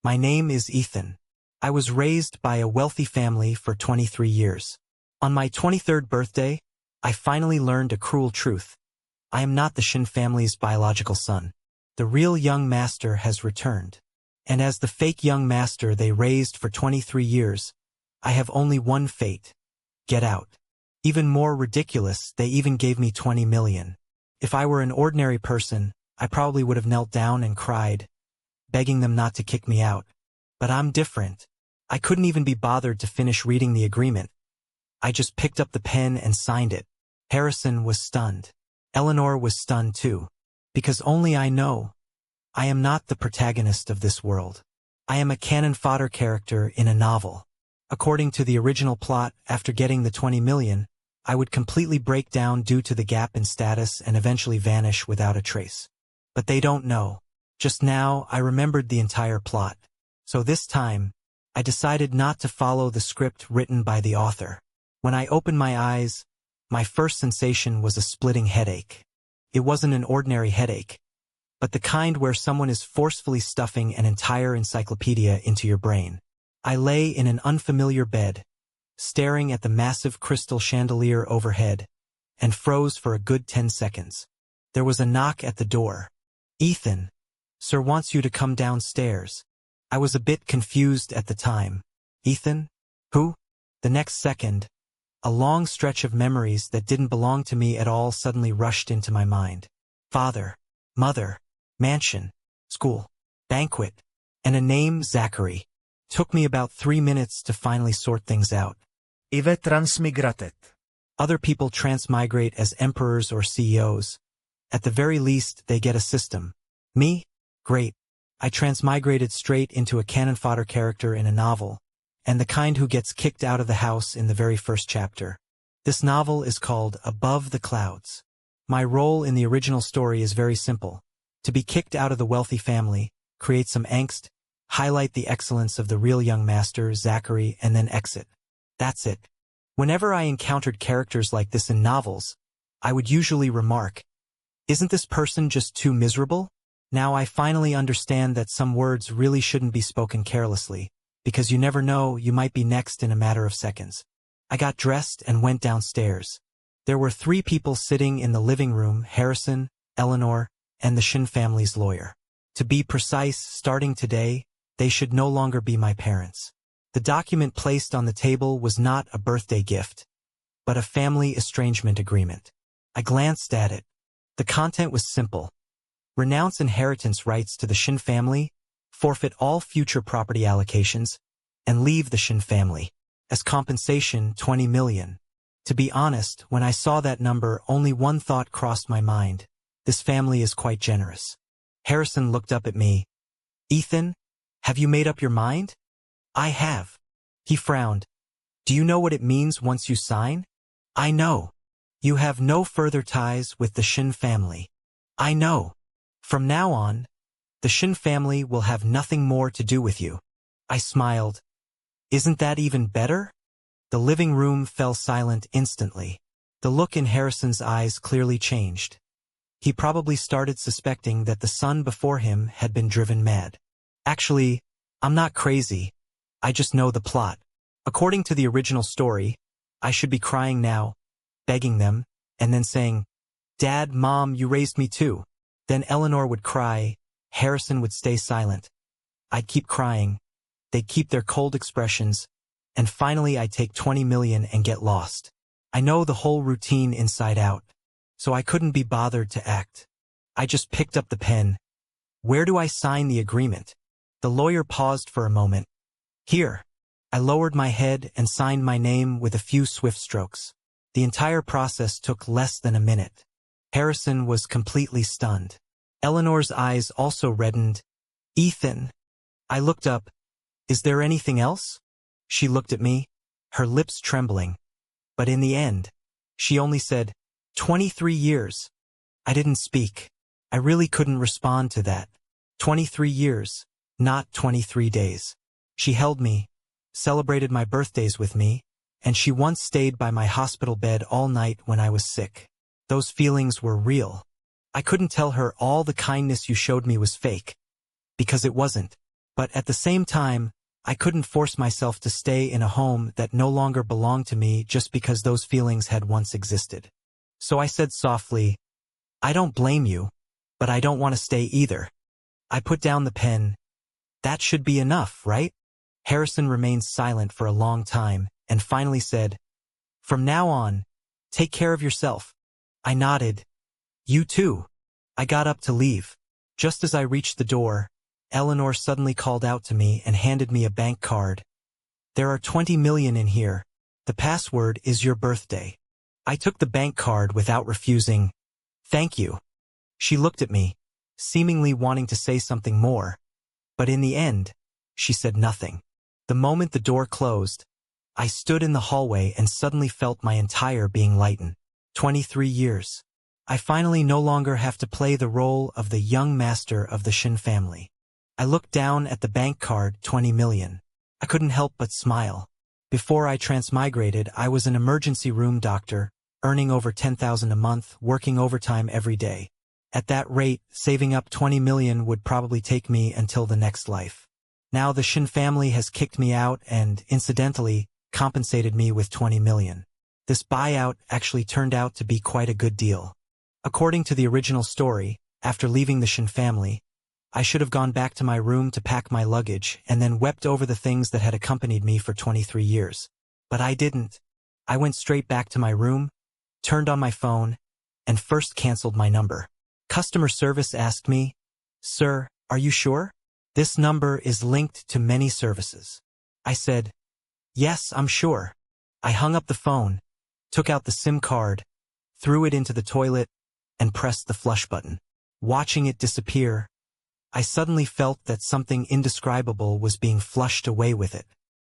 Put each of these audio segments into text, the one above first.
My name is Ethan. I was raised by a wealthy family for 23 years. On my 23rd birthday, I finally learned a cruel truth. I am not the Shen family's biological son. The real young master has returned. And as the fake young master they raised for 23 years, I have only one fate. Get out. Even more ridiculous, they even gave me 20 million. If I were an ordinary person, I probably would have knelt down and cried, begging them not to kick me out. But I'm different. I couldn't even be bothered to finish reading the agreement. I just picked up the pen and signed it. Harrison was stunned. Eleanor was stunned too. Because only I know. I am not the protagonist of this world. I am a cannon fodder character in a novel. According to the original plot, after getting the 20 million, I would completely break down due to the gap in status and eventually vanish without a trace. But they don't know. Just now, I remembered the entire plot. So this time, I decided not to follow the script written by the author. When I opened my eyes, my first sensation was a splitting headache. It wasn't an ordinary headache, but the kind where someone is forcefully stuffing an entire encyclopedia into your brain. I lay in an unfamiliar bed, staring at the massive crystal chandelier overhead, and froze for a good 10 seconds. There was a knock at the door. Ethan, sir wants you to come downstairs. I was a bit confused at the time. Ethan? Who? The next second, a long stretch of memories that didn't belong to me at all suddenly rushed into my mind. Father, mother, mansion, school, banquet, and a name, Zachary. Took me about 3 minutes to finally sort things out. Ive transmigrated. Other people transmigrate as emperors or CEOs. At the very least, they get a system. Me? Great. I transmigrated straight into a cannon fodder character in a novel, and the kind who gets kicked out of the house in the very first chapter. This novel is called Above the Clouds. My role in the original story is very simple. To be kicked out of the wealthy family, create some angst, highlight the excellence of the real young master, Zachary, and then exit. That's it. Whenever I encountered characters like this in novels, I would usually remark, "Isn't this person just too miserable?" Now I finally understand that some words really shouldn't be spoken carelessly, because you never know, you might be next in a matter of seconds. I got dressed and went downstairs. There were 3 people sitting in the living room, Harrison, Eleanor, and the Shen family's lawyer. To be precise, starting today, they should no longer be my parents. The document placed on the table was not a birthday gift, but a family estrangement agreement. I glanced at it. The content was simple. Renounce inheritance rights to the Shen family, forfeit all future property allocations, and leave the Shen family. As compensation, 20 million. To be honest, when I saw that number, only one thought crossed my mind. This family is quite generous. Harrison looked up at me. Ethan, have you made up your mind? I have. He frowned. Do you know what it means once you sign? I know. You have no further ties with the Shen family. I know. From now on, the Shen family will have nothing more to do with you. I smiled. Isn't that even better? The living room fell silent instantly. The look in Harrison's eyes clearly changed. He probably started suspecting that the son before him had been driven mad. Actually, I'm not crazy. I just know the plot. According to the original story, I should be crying now, begging them, and then saying, "Dad, Mom, you raised me too." Then Eleanor would cry, Harrison would stay silent. I'd keep crying, they'd keep their cold expressions, and finally I'd take 20 million and get lost. I know the whole routine inside out, so I couldn't be bothered to act. I just picked up the pen. Where do I sign the agreement? The lawyer paused for a moment. Here. I lowered my head and signed my name with a few swift strokes. The entire process took less than a minute. Harrison was completely stunned. Eleanor's eyes also reddened. Ethan. I looked up. Is there anything else? She looked at me, her lips trembling. But in the end, she only said, 23 years. I didn't speak. I really couldn't respond to that. 23 years, not 23 days. She held me, celebrated my birthdays with me, and she once stayed by my hospital bed all night when I was sick. Those feelings were real. I couldn't tell her all the kindness you showed me was fake, because it wasn't. But at the same time, I couldn't force myself to stay in a home that no longer belonged to me just because those feelings had once existed. So I said softly, "I don't blame you, but I don't want to stay either." I put down the pen. "That should be enough, right?" Harrison remained silent for a long time, and finally said, "From now on, take care of yourself." I nodded. "You too." I got up to leave. Just as I reached the door, Eleanor suddenly called out to me and handed me a bank card. "There are 20 million in here. The password is your birthday." I took the bank card without refusing. "Thank you." She looked at me, seemingly wanting to say something more, but in the end, she said nothing. The moment the door closed, I stood in the hallway and suddenly felt my entire being lighten. 23 years. I finally no longer have to play the role of the young master of the Shen family. I looked down at the bank card, 20 million. I couldn't help but smile. Before I transmigrated, I was an emergency room doctor, earning over 10,000 a month, working overtime every day. At that rate, saving up 20 million would probably take me until the next life. Now the Shen family has kicked me out and, incidentally, compensated me with 20 million. This buyout actually turned out to be quite a good deal. According to the original story, after leaving the Shen family, I should have gone back to my room to pack my luggage and then wept over the things that had accompanied me for 23 years. But I didn't. I went straight back to my room, turned on my phone, and first canceled my number. Customer service asked me, "Sir, are you sure? This number is linked to many services." I said, "Yes, I'm sure." I hung up the phone, took out the SIM card, threw it into the toilet, and pressed the flush button. Watching it disappear, I suddenly felt that something indescribable was being flushed away with it.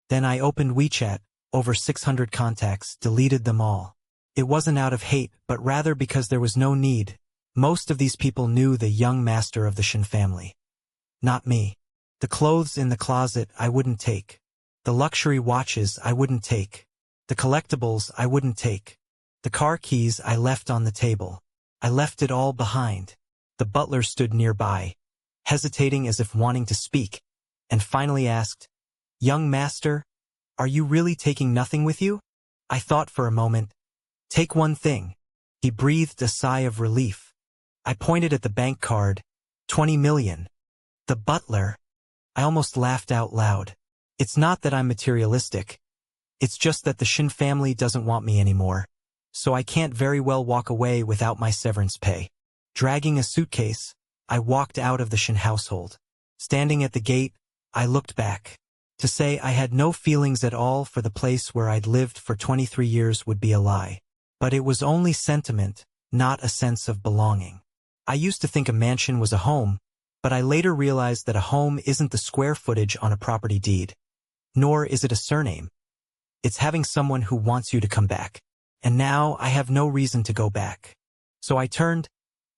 Then I opened WeChat, over 600 contacts, deleted them all. It wasn't out of hate, but rather because there was no need. Most of these people knew the young master of the Shen family. Not me. The clothes in the closet I wouldn't take. The luxury watches I wouldn't take. The collectibles I wouldn't take. The car keys I left on the table. I left it all behind. The butler stood nearby, hesitating as if wanting to speak, and finally asked, "Young master, are you really taking nothing with you?" I thought for a moment. "Take one thing." He breathed a sigh of relief. I pointed at the bank card, 20 million. The butler. I almost laughed out loud. It's not that I'm materialistic. It's just that the Shen family doesn't want me anymore. So I can't very well walk away without my severance pay. Dragging a suitcase, I walked out of the Shen household. Standing at the gate, I looked back. To say I had no feelings at all for the place where I'd lived for 23 years would be a lie. But it was only sentiment, not a sense of belonging. I used to think a mansion was a home, but I later realized that a home isn't the square footage on a property deed. Nor is it a surname. It's having someone who wants you to come back. And now I have no reason to go back. So I turned,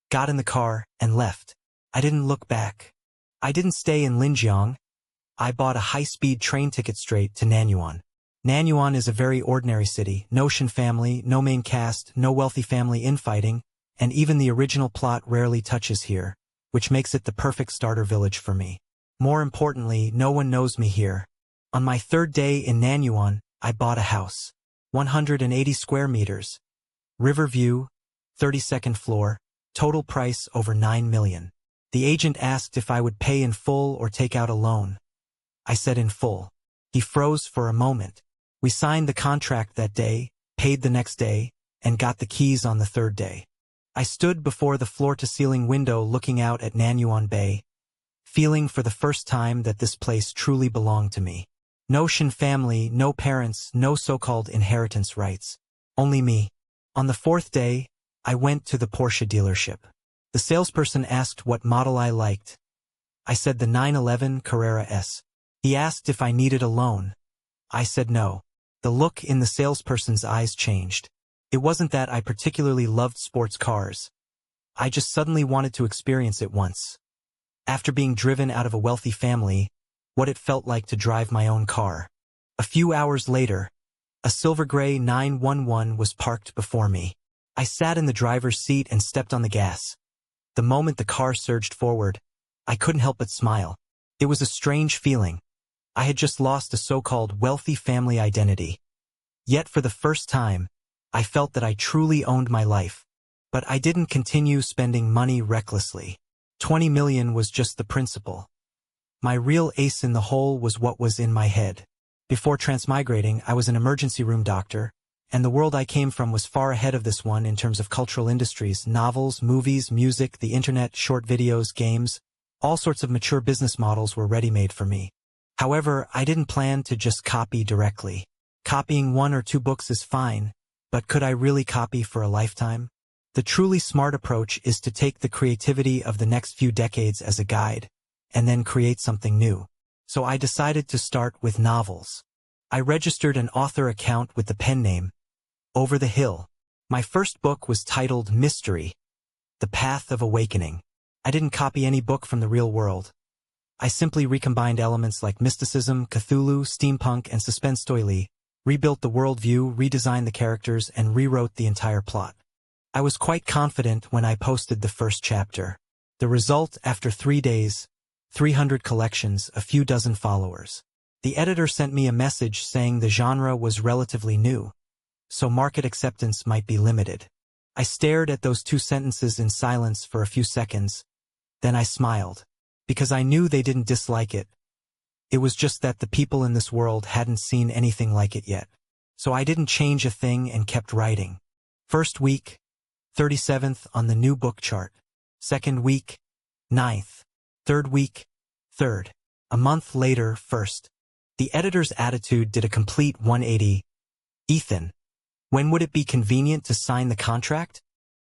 got in the car, and left. I didn't look back. I didn't stay in Linjiang. I bought a high-speed train ticket straight to Nanyuan. Nanyuan is a very ordinary city, no Shen family, no main cast, no wealthy family infighting, and even the original plot rarely touches here, which makes it the perfect starter village for me. More importantly, no one knows me here. On my third day in Nanyuan, I bought a house. 180 square meters. River view, 32nd floor, total price over 9 million. The agent asked if I would pay in full or take out a loan. I said in full. He froze for a moment. We signed the contract that day, paid the next day, and got the keys on the third day. I stood before the floor-to-ceiling window looking out at Nanyuan Bay, feeling for the first time that this place truly belonged to me. No Shen family, no parents, no so-called inheritance rights. Only me. On the fourth day, I went to the Porsche dealership. The salesperson asked what model I liked. I said the 911 Carrera S. He asked if I needed a loan. I said no. The look in the salesperson's eyes changed. It wasn't that I particularly loved sports cars. I just suddenly wanted to experience it once. After being driven out of a wealthy family, what it felt like to drive my own car. A few hours later, a silver gray 911 was parked before me. I sat in the driver's seat and stepped on the gas. The moment the car surged forward, I couldn't help but smile. It was a strange feeling. I had just lost a so-called wealthy family identity. Yet for the first time, I felt that I truly owned my life. But I didn't continue spending money recklessly. 20 million was just the principle. My real ace in the hole was what was in my head. Before transmigrating, I was an emergency room doctor, and the world I came from was far ahead of this one in terms of cultural industries, novels, movies, music, the internet, short videos, games. All sorts of mature business models were ready-made for me. However, I didn't plan to just copy directly. Copying 1 or 2 books is fine, but could I really copy for a lifetime? The truly smart approach is to take the creativity of the next few decades as a guide, and then create something new. So I decided to start with novels. I registered an author account with the pen name Over the Hill. My first book was titled Mystery, The Path of Awakening. I didn't copy any book from the real world. I simply recombined elements like mysticism, Cthulhu, steampunk, and suspense story, rebuilt the worldview, redesigned the characters, and rewrote the entire plot. I was quite confident when I posted the first chapter. The result, after 3 days, 300 collections, a few dozen followers. The editor sent me a message saying the genre was relatively new, so market acceptance might be limited. I stared at those 2 sentences in silence for a few seconds. Then I smiled, because I knew they didn't dislike it. It was just that the people in this world hadn't seen anything like it yet. So I didn't change a thing and kept writing. First week, 37th on the new book chart. Second week, 9th. Third week, 3rd. A month later, 1st. The editor's attitude did a complete 180. Ethan, when would it be convenient to sign the contract?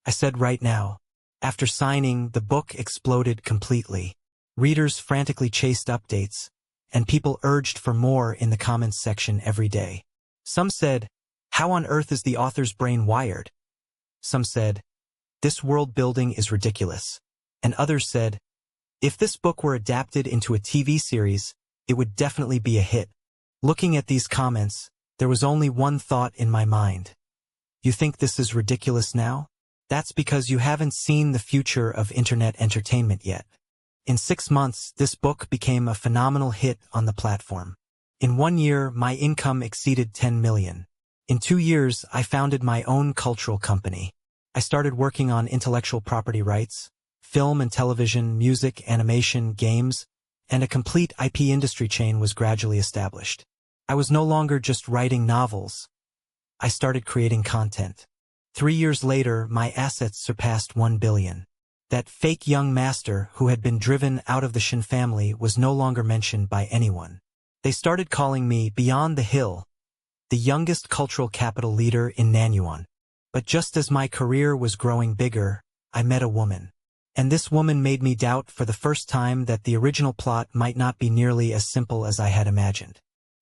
I said right now. After signing, the book exploded completely. Readers frantically chased updates, and people urged for more in the comments section every day. Some said, "How on earth is the author's brain wired?" Some said, "This world building is ridiculous." And others said, "If this book were adapted into a TV series, it would definitely be a hit." Looking at these comments, there was only one thought in my mind. You think this is ridiculous now? That's because you haven't seen the future of internet entertainment yet. In 6 months, this book became a phenomenal hit on the platform. In 1 year, my income exceeded 10 million. In 2 years, I founded my own cultural company. I started working on intellectual property rights, film and television, music, animation, games, and a complete IP industry chain was gradually established. I was no longer just writing novels. I started creating content. 3 years later, my assets surpassed 1 billion. That fake young master who had been driven out of the Shen family was no longer mentioned by anyone. They started calling me Beyond the Hill, the youngest cultural capital leader in Nanyuan. But just as my career was growing bigger, I met a woman. And this woman made me doubt for the first time that the original plot might not be nearly as simple as I had imagined.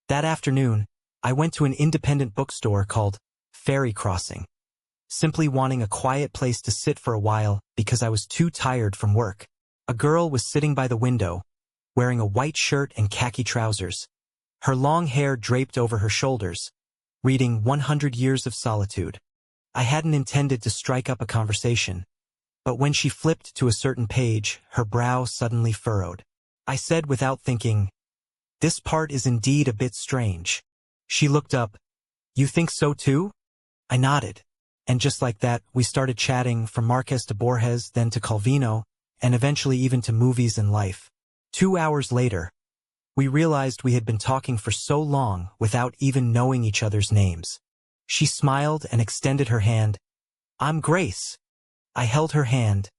That afternoon, I went to an independent bookstore called Ferry Crossing, simply wanting a quiet place to sit for a while because I was too tired from work. A girl was sitting by the window, wearing a white shirt and khaki trousers, her long hair draped over her shoulders, reading 100 Years of Solitude. I hadn't intended to strike up a conversation, but when she flipped to a certain page, her brow suddenly furrowed. I said without thinking, "This part is indeed a bit strange." She looked up. "You think so too?" I nodded. And just like that, we started chatting from Marquez to Borges, then to Calvino, and eventually even to movies and life. 2 hours later, we realized we had been talking for so long without even knowing each other's names. She smiled and extended her hand. "I'm Grace." I held her hand,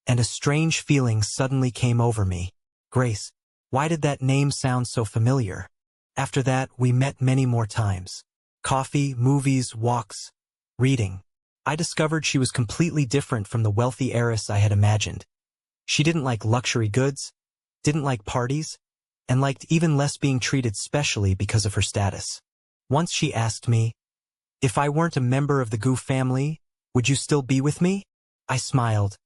and a strange feeling suddenly came over me. Grace. Why did that name sound so familiar? After that, we met many more times. Coffee, movies, walks, reading. I discovered she was completely different from the wealthy heiress I had imagined. She didn't like luxury goods, didn't like parties, and liked even less being treated specially because of her status. Once she asked me, "If I weren't a member of the Gu family, would you still be with me?" I smiled.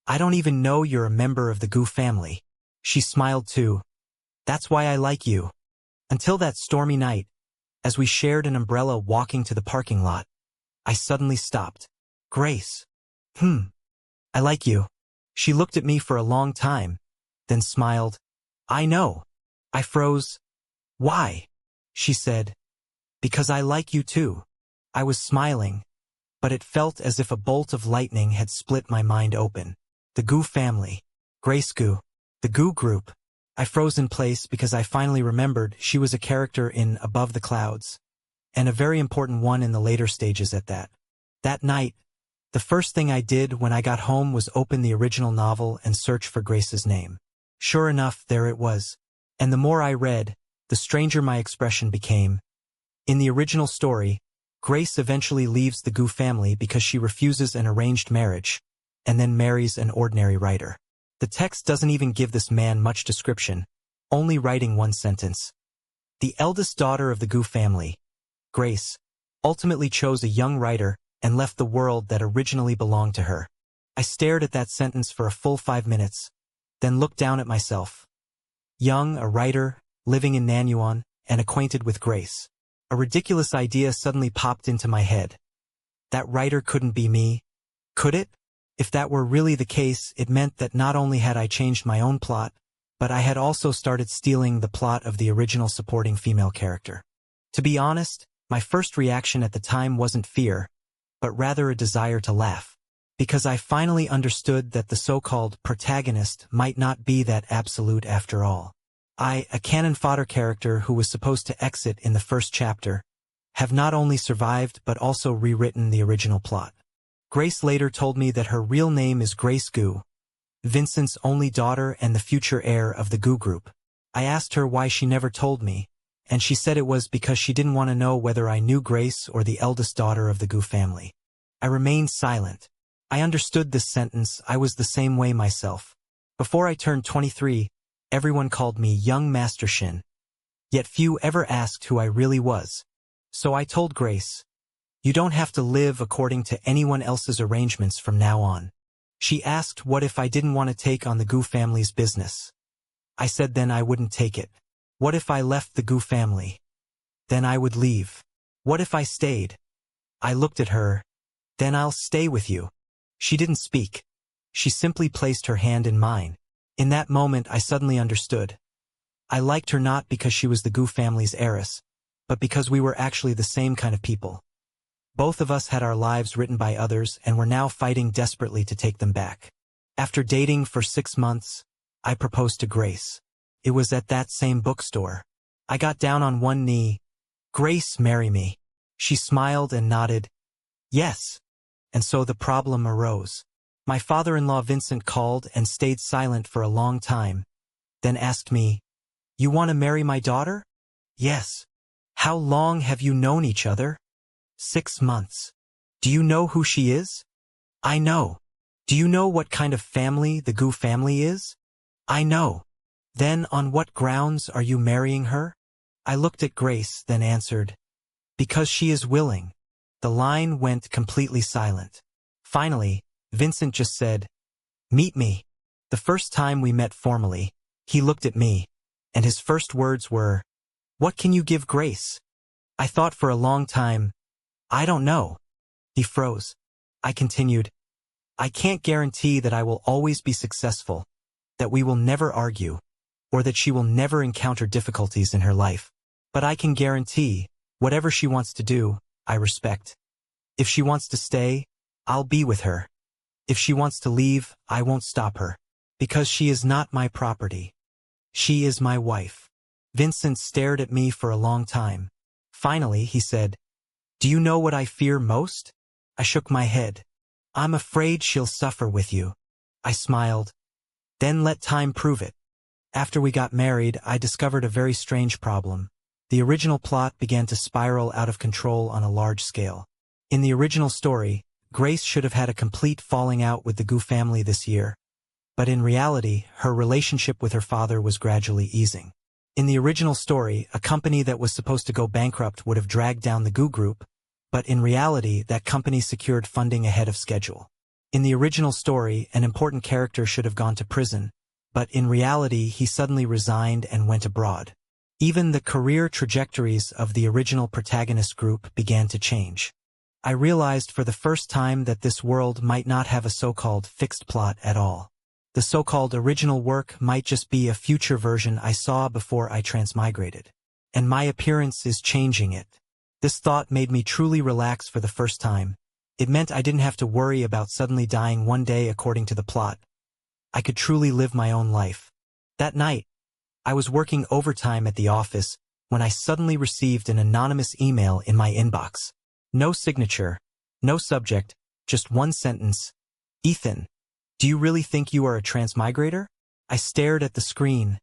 "I don't even know you're a member of the Gu family." She smiled too. "That's why I like you." Until that stormy night, as we shared an umbrella walking to the parking lot, I suddenly stopped. "Grace. I like you." She looked at me for a long time, then smiled. "I know. I froze. Why? She said. Because I like you too. I was smiling, but it felt as if a bolt of lightning had split my mind open. The Gu family. Grace Gu. The Gu group. I froze in place because I finally remembered she was a character in Above the Clouds, and a very important one in the later stages at that. That night, the first thing I did when I got home was open the original novel and search for Grace's name. Sure enough, there it was. And the more I read, the stranger my expression became. In the original story, Grace eventually leaves the Gu family because she refuses an arranged marriage, and then marries an ordinary writer. The text doesn't even give this man much description, only writing one sentence. The eldest daughter of the Gu family, Grace, ultimately chose a young writer and left the world that originally belonged to her. I stared at that sentence for a full 5 minutes, then looked down at myself. Young, a writer, living in Nanyuan, and acquainted with Grace. A ridiculous idea suddenly popped into my head. That writer couldn't be me, could it? If that were really the case, it meant that not only had I changed my own plot, but I had also started stealing the plot of the original supporting female character. To be honest, my first reaction at the time wasn't fear, but rather a desire to laugh, because I finally understood that the so-called protagonist might not be that absolute after all. I, a cannon fodder character who was supposed to exit in the first chapter, have not only survived but also rewritten the original plot. Grace later told me that her real name is Grace Gu, Vincent's only daughter and the future heir of the Gu group. I asked her why she never told me, and she said it was because she didn't want to know whether I knew Grace or the eldest daughter of the Gu family. I remained silent. I understood this sentence. I was the same way myself. Before I turned 23, everyone called me Young Master Shen. Yet few ever asked who I really was. So I told Grace, "You don't have to live according to anyone else's arrangements from now on." She asked what if I didn't want to take on the Gu family's business. I said then I wouldn't take it. What if I left the Gu family? Then I would leave. What if I stayed? I looked at her. Then I'll stay with you. She didn't speak. She simply placed her hand in mine. In that moment I suddenly understood. I liked her not because she was the Gu family's heiress, but because we were actually the same kind of people. Both of us had our lives written by others and were now fighting desperately to take them back. After dating for 6 months, I proposed to Grace. It was at that same bookstore. I got down on one knee. "Grace, marry me." She smiled and nodded. "Yes." And so the problem arose. My father-in-law Vincent called and stayed silent for a long time, then asked me, "You want to marry my daughter?" "Yes." "How long have you known each other?" 6 months. "Do you know who she is?" "I know." "Do you know what kind of family the Gu family is?" "I know." "Then on what grounds are you marrying her?" I looked at Grace, then answered, "Because she is willing." The line went completely silent. Finally, Vincent just said, "Meet me." The first time we met formally, he looked at me, and his first words were, "What can you give Grace?" I thought for a long time. "I don't know." He froze. I continued, "I can't guarantee that I will always be successful, that we will never argue, or that she will never encounter difficulties in her life. But I can guarantee, whatever she wants to do, I respect. If she wants to stay, I'll be with her. If she wants to leave, I won't stop her. Because she is not my property. She is my wife." Vincent stared at me for a long time. Finally, he said, "Do you know what I fear most?" I shook my head. "I'm afraid she'll suffer with you." I smiled. "Then let time prove it." After we got married, I discovered a very strange problem. The original plot began to spiral out of control on a large scale. In the original story, Grace should have had a complete falling out with the Gu family this year. But in reality, her relationship with her father was gradually easing. In the original story, a company that was supposed to go bankrupt would have dragged down the Gu group, but in reality, that company secured funding ahead of schedule. In the original story, an important character should have gone to prison, but in reality, he suddenly resigned and went abroad. Even the career trajectories of the original protagonist group began to change. I realized for the first time that this world might not have a so-called fixed plot at all. The so-called original work might just be a future version I saw before I transmigrated. And my appearance is changing it. This thought made me truly relax for the first time. It meant I didn't have to worry about suddenly dying one day according to the plot. I could truly live my own life. That night, I was working overtime at the office when I suddenly received an anonymous email in my inbox. No signature, no subject, just one sentence. Ethan, do you really think you are a transmigrator? I stared at the screen,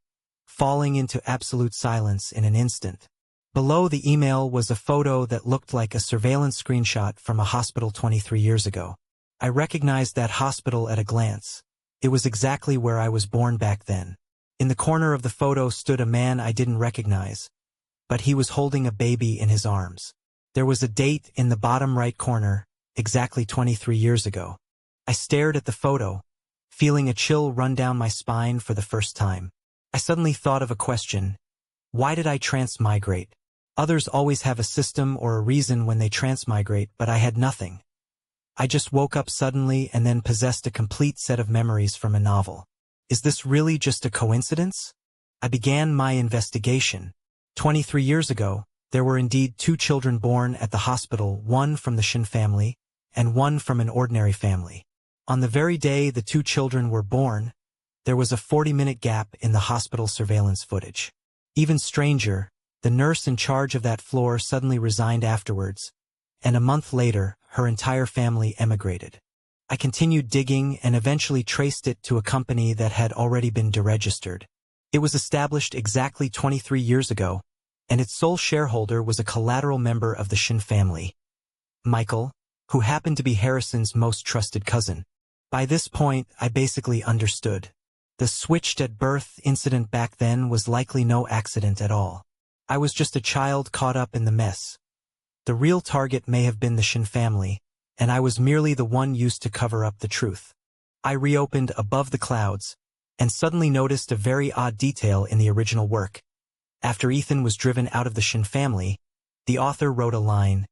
falling into absolute silence in an instant. Below the email was a photo that looked like a surveillance screenshot from a hospital 23 years ago. I recognized that hospital at a glance. It was exactly where I was born back then. In the corner of the photo stood a man I didn't recognize, but he was holding a baby in his arms. There was a date in the bottom right corner, exactly 23 years ago. I stared at the photo, feeling a chill run down my spine for the first time. I suddenly thought of a question. Why did I transmigrate? Others always have a system or a reason when they transmigrate, but I had nothing. I just woke up suddenly and then possessed a complete set of memories from a novel. Is this really just a coincidence? I began my investigation. 23 years ago, there were indeed 2 children born at the hospital, one from the Shen family and one from an ordinary family. On the very day the 2 children were born, there was a 40-minute gap in the hospital surveillance footage. Even stranger, the nurse in charge of that floor suddenly resigned afterwards, and a month later, her entire family emigrated. I continued digging and eventually traced it to a company that had already been deregistered. It was established exactly 23 years ago, and its sole shareholder was a collateral member of the Shen family, Michael, who happened to be Harrison's most trusted cousin. By this point, I basically understood. The switched at birth incident back then was likely no accident at all. I was just a child caught up in the mess. The real target may have been the Shen family, and I was merely the one used to cover up the truth. I reopened Above the Clouds, and suddenly noticed a very odd detail in the original work. After Ethan was driven out of the Shen family, the author wrote a line,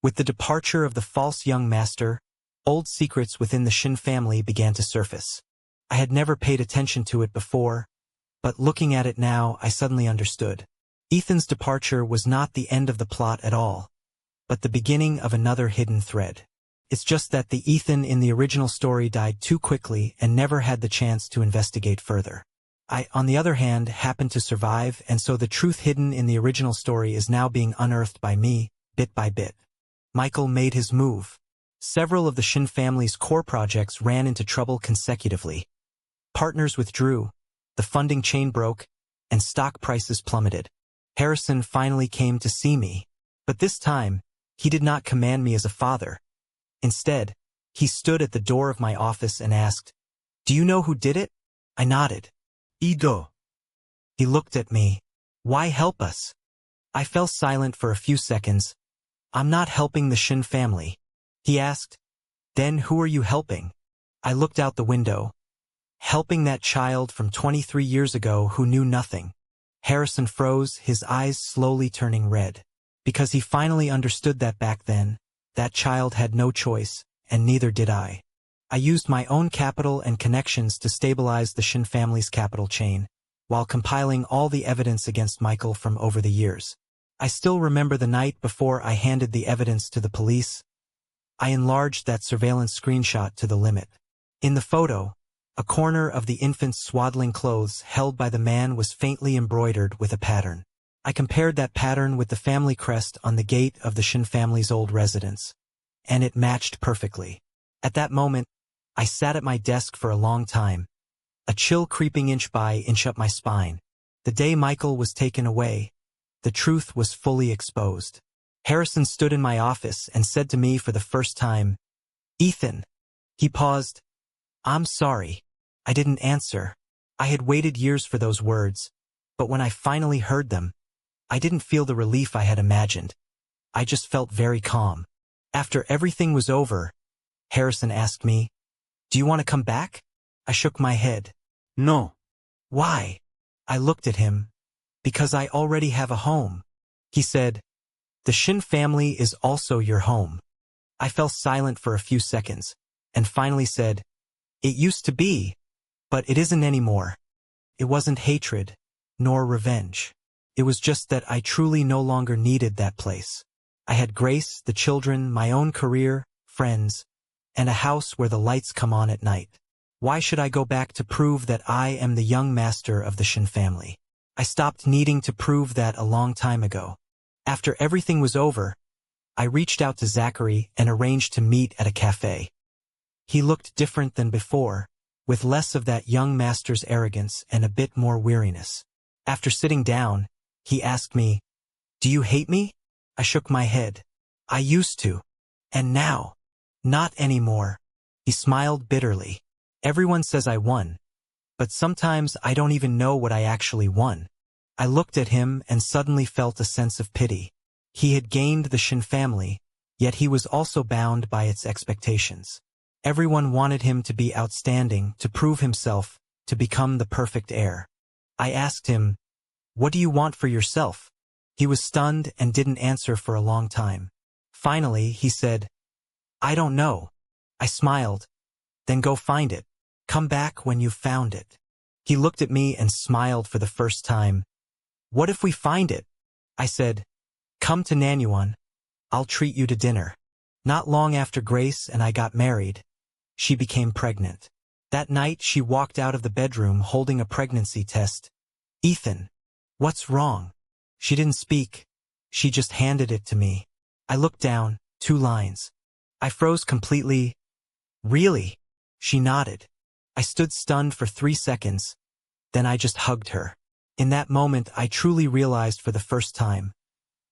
"With the departure of the false young master, old secrets within the Shen family began to surface." I had never paid attention to it before, but looking at it now, I suddenly understood. Ethan's departure was not the end of the plot at all, but the beginning of another hidden thread. It's just that the Ethan in the original story died too quickly and never had the chance to investigate further. I, on the other hand, happened to survive, and so the truth hidden in the original story is now being unearthed by me, bit by bit. Michael made his move. Several of the Shen family's core projects ran into trouble consecutively. Partners withdrew, the funding chain broke, and stock prices plummeted. Harrison finally came to see me. But this time, he did not command me as a father. Instead, he stood at the door of my office and asked, "Do you know who did it?" I nodded. Ido. He looked at me. "Why help us?" I fell silent for a few seconds. "I'm not helping the Shen family." He asked, "Then who are you helping?" I looked out the window. "Helping that child from 23 years ago who knew nothing." Harrison froze, his eyes slowly turning red. Because he finally understood that back then, that child had no choice, and neither did I. I used my own capital and connections to stabilize the Shen family's capital chain, while compiling all the evidence against Michael from over the years. I still remember the night before I handed the evidence to the police. I enlarged that surveillance screenshot to the limit. In the photo, a corner of the infant's swaddling clothes held by the man was faintly embroidered with a pattern. I compared that pattern with the family crest on the gate of the Shen family's old residence, and it matched perfectly. At that moment, I sat at my desk for a long time, a chill creeping inch by inch up my spine. The day Michael was taken away, the truth was fully exposed. Harrison stood in my office and said to me for the first time, "Ethan." He paused. "I'm sorry." I didn't answer. I had waited years for those words, but when I finally heard them, I didn't feel the relief I had imagined. I just felt very calm. After everything was over, Harrison asked me, "Do you want to come back?" I shook my head. No. "Why?" I looked at him. "Because I already have a home." He said, "The Shen family is also your home." I fell silent for a few seconds, and finally said, "It used to be, But it isn't anymore. It wasn't hatred, nor revenge. It was just that I truly no longer needed that place. I had Grace, the children, my own career, friends, and a house where the lights come on at night. Why should I go back to prove that I am the young master of the Shen family? I stopped needing to prove that a long time ago. After everything was over, I reached out to Zachary and arranged to meet at a cafe. He looked different than before, with less of that young master's arrogance and a bit more weariness. After sitting down, he asked me, "Do you hate me?" I shook my head. "I used to. And now? Not anymore." He smiled bitterly. "Everyone says I won. But sometimes I don't even know what I actually won." I looked at him and suddenly felt a sense of pity. He had gained the Shen family, yet he was also bound by its expectations. Everyone wanted him to be outstanding, to prove himself, to become the perfect heir. I asked him, "What do you want for yourself?" He was stunned and didn't answer for a long time. Finally, he said, "I don't know." I smiled. "Then go find it. Come back when you've found it." He looked at me and smiled for the first time. "What if we find it?" I said, "Come to Nanyuan. I'll treat you to dinner." Not long after Grace and I got married, she became pregnant. That night she walked out of the bedroom holding a pregnancy test. "Ethan, what's wrong?" She didn't speak. She just handed it to me. I looked down, 2 lines. I froze completely. "Really?" She nodded. I stood stunned for 3 seconds. Then I just hugged her. In that moment, I truly realized for the first time,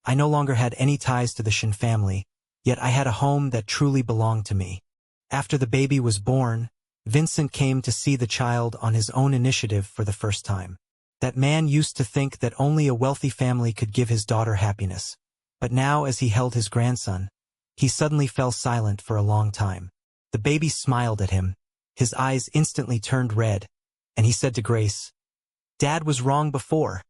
I no longer had any ties to the Shen family, yet I had a home that truly belonged to me. After the baby was born, Vincent came to see the child on his own initiative for the first time. That man used to think that only a wealthy family could give his daughter happiness. But now, as he held his grandson, he suddenly fell silent for a long time. The baby smiled at him. His eyes instantly turned red, and he said to Grace, "Dad was wrong before."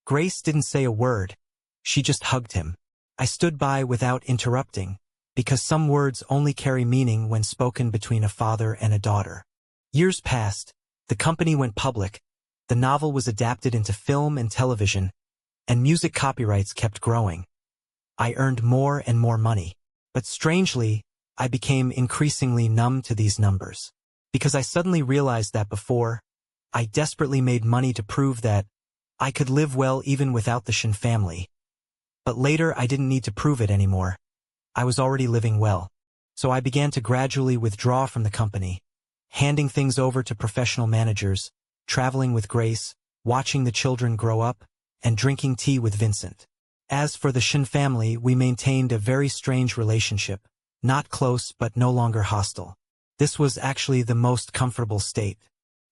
Grace didn't say a word. She just hugged him. I stood by without interrupting, because some words only carry meaning when spoken between a father and a daughter. Years passed. The company went public. The novel was adapted into film and television, and music copyrights kept growing. I earned more and more money. But strangely, I became increasingly numb to these numbers. Because I suddenly realized that before, I desperately made money to prove that I could live well even without the Shen family. But later I didn't need to prove it anymore. I was already living well. So I began to gradually withdraw from the company, handing things over to professional managers, traveling with Grace, watching the children grow up, and drinking tea with Vincent. As for the Shen family, we maintained a very strange relationship, not close but no longer hostile. This was actually the most comfortable state.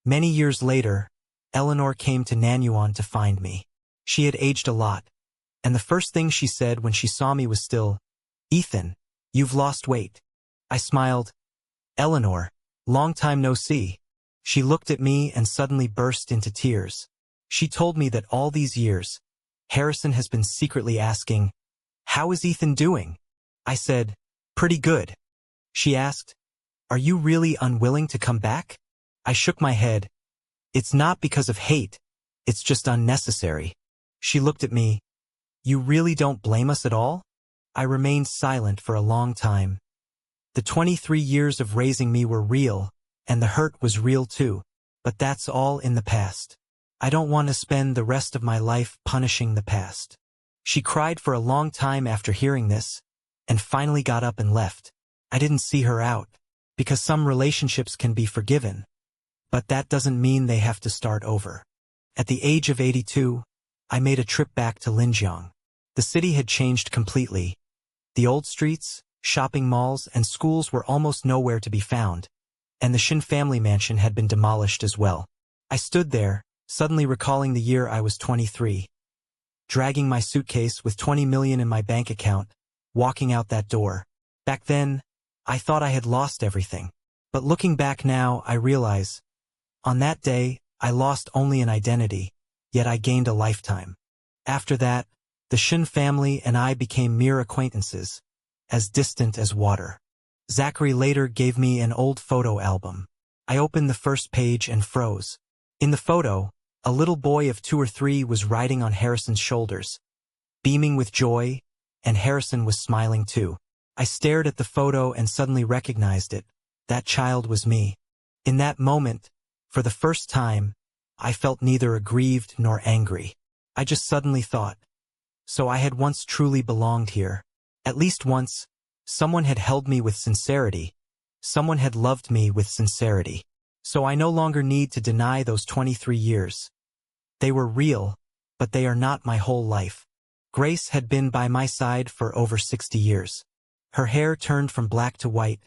Many years later, Eleanor came to Nanyuan to find me. She had aged a lot, and the first thing she said when she saw me was still, "Ethan, you've lost weight." I smiled. "Eleanor, long time no see." She looked at me and suddenly burst into tears. She told me that all these years, Harrison has been secretly asking, "How is Ethan doing?" I said, "Pretty good." She asked, "Are you really unwilling to come back?" I shook my head. "It's not because of hate, it's just unnecessary." She looked at me. "You really don't blame us at all?" I remained silent for a long time. The 23 years of raising me were real, and the hurt was real too, but that's all in the past. I don't want to spend the rest of my life punishing the past. She cried for a long time after hearing this, and finally got up and left. I didn't see her out, because some relationships can be forgiven, but that doesn't mean they have to start over. At the age of 82, I made a trip back to Linjiang. The city had changed completely. The old streets, shopping malls, and schools were almost nowhere to be found, and the Shen family mansion had been demolished as well. I stood there, suddenly recalling the year I was 23, dragging my suitcase with 20 million in my bank account, walking out that door. Back then, I thought I had lost everything. But looking back now, I realize, on that day, I lost only an identity, yet I gained a lifetime. After that, the Shen family and I became mere acquaintances, as distant as water. Zachary later gave me an old photo album. I opened the first page and froze. In the photo, a little boy of 2 or 3 was riding on Harrison's shoulders, beaming with joy, and Harrison was smiling too. I stared at the photo and suddenly recognized it. That child was me. In that moment, for the first time, I felt neither aggrieved nor angry. I just suddenly thought, so I had once truly belonged here. At least once, someone had held me with sincerity. Someone had loved me with sincerity. So I no longer need to deny those 23 years. They were real, but they are not my whole life. Grace had been by my side for over 60 years. Her hair turned from black to white,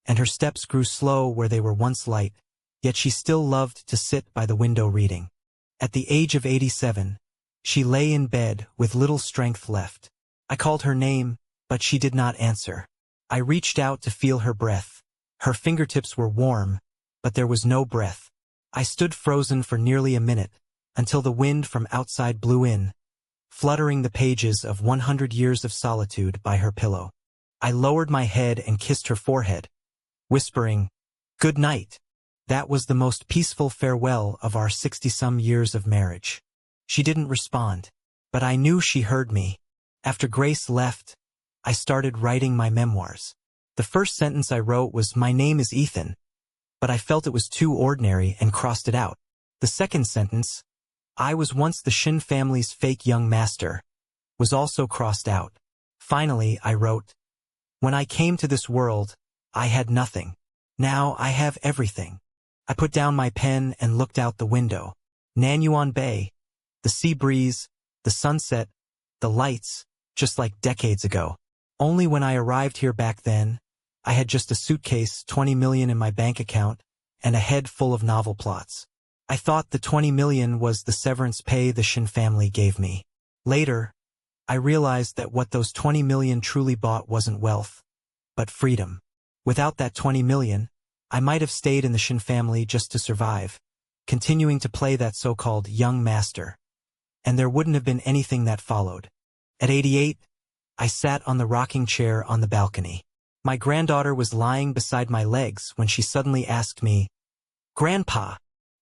and her steps grew slow where they were once light, yet she still loved to sit by the window reading. At the age of 87, she lay in bed with little strength left. I called her name, but she did not answer. I reached out to feel her breath. Her fingertips were warm, but there was no breath. I stood frozen for nearly a minute, until the wind from outside blew in, fluttering the pages of 100 Years of Solitude by her pillow. I lowered my head and kissed her forehead, whispering, "Good night." That was the most peaceful farewell of our 60-some years of marriage. She didn't respond, but I knew she heard me. After Grace left, I started writing my memoirs. The first sentence I wrote was, "My name is Ethan," but I felt it was too ordinary and crossed it out. The second sentence, "I was once the Shen family's fake young master," was also crossed out. Finally, I wrote, "When I came to this world, I had nothing. Now I have everything." I put down my pen and looked out the window. Nanyuan Bay, the sea breeze, the sunset, the lights, just like decades ago. Only when I arrived here back then, I had just a suitcase, 20 million in my bank account, and a head full of novel plots. I thought the 20 million was the severance pay the Shen family gave me. Later, I realized that what those 20 million truly bought wasn't wealth, but freedom. Without that 20 million, I might have stayed in the Shen family just to survive, continuing to play that so-called young master. And there wouldn't have been anything that followed. At 88, I sat on the rocking chair on the balcony. My granddaughter was lying beside my legs when she suddenly asked me, "Grandpa,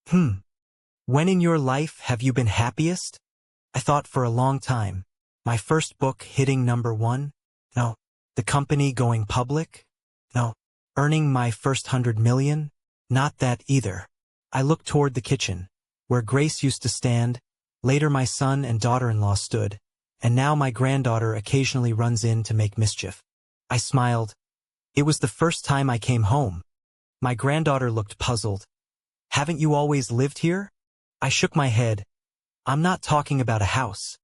when in your life have you been happiest?" I thought for a long time. My first book hitting #1? No. The company going public? No. Earning my first 100 million? Not that either. I looked toward the kitchen, where Grace used to stand, later my son and daughter-in-law stood, and now my granddaughter occasionally runs in to make mischief. I smiled. It was the first time I came home. My granddaughter looked puzzled. "Haven't you always lived here?" I shook my head. "I'm not talking about a house.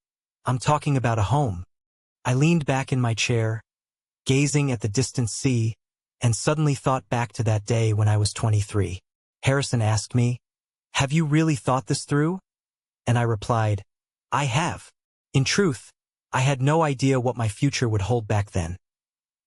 I'm talking about a home." I leaned back in my chair, gazing at the distant sea, and suddenly thought back to that day when I was 23. Harrison asked me, "Have you really thought this through?" And I replied, "I have." In truth, I had no idea what my future would hold back then.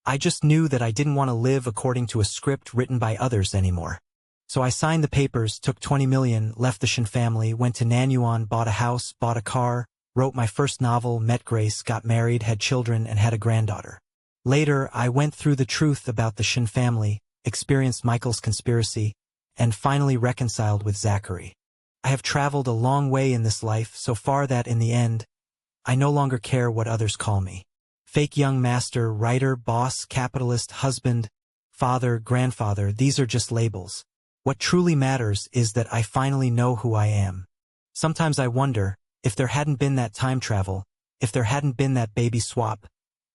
I just knew that I didn't want to live according to a script written by others anymore. So I signed the papers, took 20 million, left the Shen family, went to Nanyuan, bought a house, bought a car, wrote my first novel, met Grace, got married, had children, and had a granddaughter. Later, I went through the truth about the Shen family, experienced Michael's conspiracy, and finally reconciled with Zachary. I have traveled a long way in this life, so far that in the end, I no longer care what others call me. Fake young master, writer, boss, capitalist, husband, father, grandfather, these are just labels. What truly matters is that I finally know who I am. Sometimes I wonder, if there hadn't been that time travel, if there hadn't been that baby swap,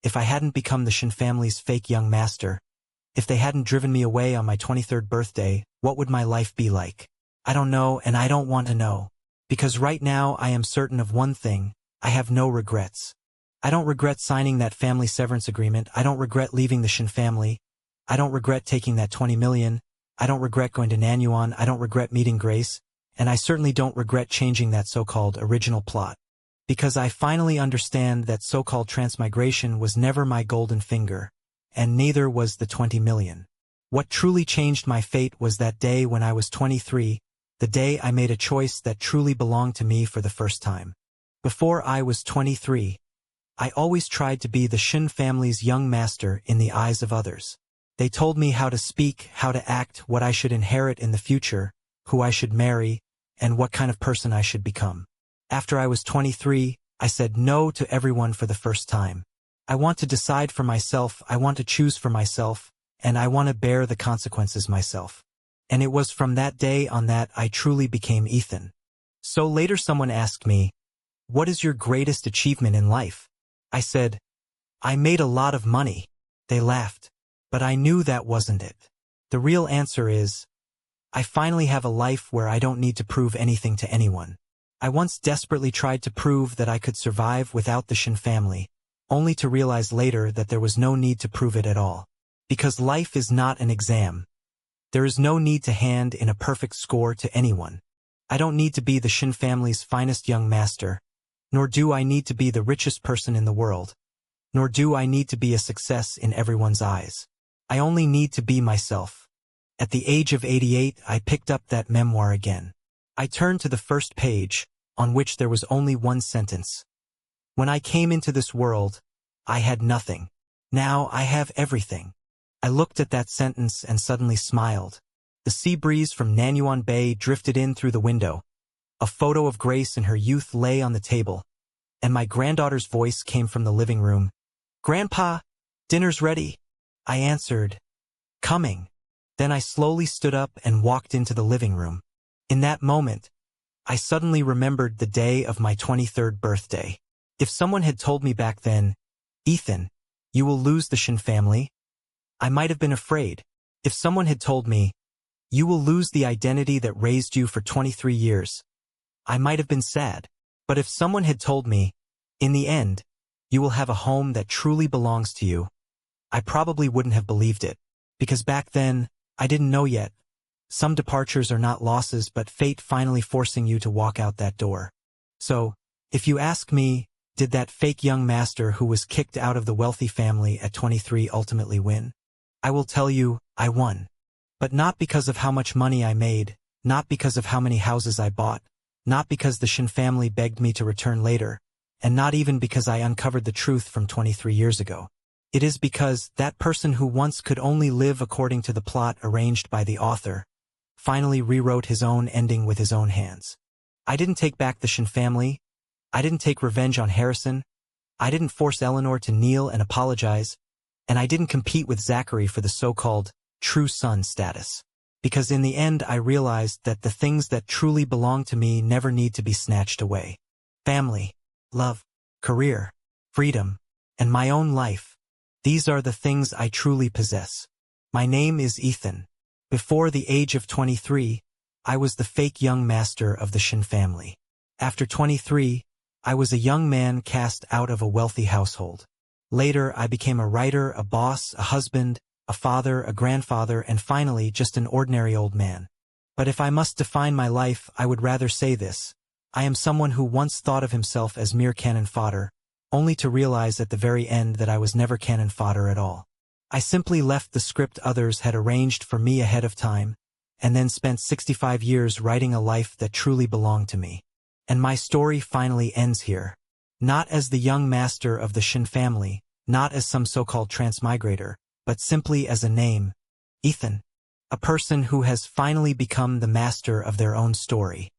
if I hadn't become the Shen family's fake young master, if they hadn't driven me away on my 23rd birthday, what would my life be like? I don't know, and I don't want to know. Because right now I am certain of one thing, I have no regrets. I don't regret signing that family severance agreement. I don't regret leaving the Shen family. I don't regret taking that 20 million. I don't regret going to Nanyuan. I don't regret meeting Grace. And I certainly don't regret changing that so-called original plot. Because I finally understand that so-called transmigration was never my golden finger, and neither was the 20 million. What truly changed my fate was that day when I was 23, the day I made a choice that truly belonged to me for the first time. Before I was 23, I always tried to be the Shen family's young master in the eyes of others. They told me how to speak, how to act, what I should inherit in the future, who I should marry, and what kind of person I should become. After I was 23, I said no to everyone for the first time. I want to decide for myself, I want to choose for myself, and I want to bear the consequences myself. And it was from that day on that I truly became Ethan. So later someone asked me, "What is your greatest achievement in life?" I said, "I made a lot of money." They laughed. But I knew that wasn't it. The real answer is, I finally have a life where I don't need to prove anything to anyone. I once desperately tried to prove that I could survive without the Shen family, only to realize later that there was no need to prove it at all. Because life is not an exam. There is no need to hand in a perfect score to anyone. I don't need to be the Shen family's finest young master, nor do I need to be the richest person in the world, nor do I need to be a success in everyone's eyes. I only need to be myself. At the age of 88, I picked up that memoir again. I turned to the first page, on which there was only one sentence. When I came into this world, I had nothing. Now I have everything. I looked at that sentence and suddenly smiled. The sea breeze from Nanyuan Bay drifted in through the window. A photo of Grace in her youth lay on the table, and my granddaughter's voice came from the living room. "Grandpa, dinner's ready." I answered, "Coming." Then I slowly stood up and walked into the living room. In that moment, I suddenly remembered the day of my 23rd birthday. If someone had told me back then, "Ethan, you will lose the Shen family," I might have been afraid. If someone had told me, "You will lose the identity that raised you for 23 years," I might have been sad. But if someone had told me, "In the end, you will have a home that truly belongs to you," I probably wouldn't have believed it. Because back then, I didn't know yet. Some departures are not losses but fate finally forcing you to walk out that door. So, if you ask me, did that fake young master who was kicked out of the wealthy family at 23 ultimately win? I will tell you, I won. But not because of how much money I made, not because of how many houses I bought, not because the Shen family begged me to return later, and not even because I uncovered the truth from 23 years ago. It is because that person who once could only live according to the plot arranged by the author, finally rewrote his own ending with his own hands. I didn't take back the Shen family. I didn't take revenge on Harrison. I didn't force Eleanor to kneel and apologize. And I didn't compete with Zachary for the so-called true son status. Because in the end I realized that the things that truly belong to me never need to be snatched away. Family, love, career, freedom, and my own life. These are the things I truly possess. My name is Ethan. Before the age of 23, I was the fake young master of the Shen family. After 23, I was a young man cast out of a wealthy household. Later, I became a writer, a boss, a husband, a father, a grandfather, and finally just an ordinary old man. But if I must define my life, I would rather say this. I am someone who once thought of himself as mere cannon fodder, only to realize at the very end that I was never cannon fodder at all. I simply left the script others had arranged for me ahead of time, and then spent 65 years writing a life that truly belonged to me. And my story finally ends here. Not as the young master of the Shen family, not as some so-called transmigrator, but simply as a name, Ethan. A person who has finally become the master of their own story.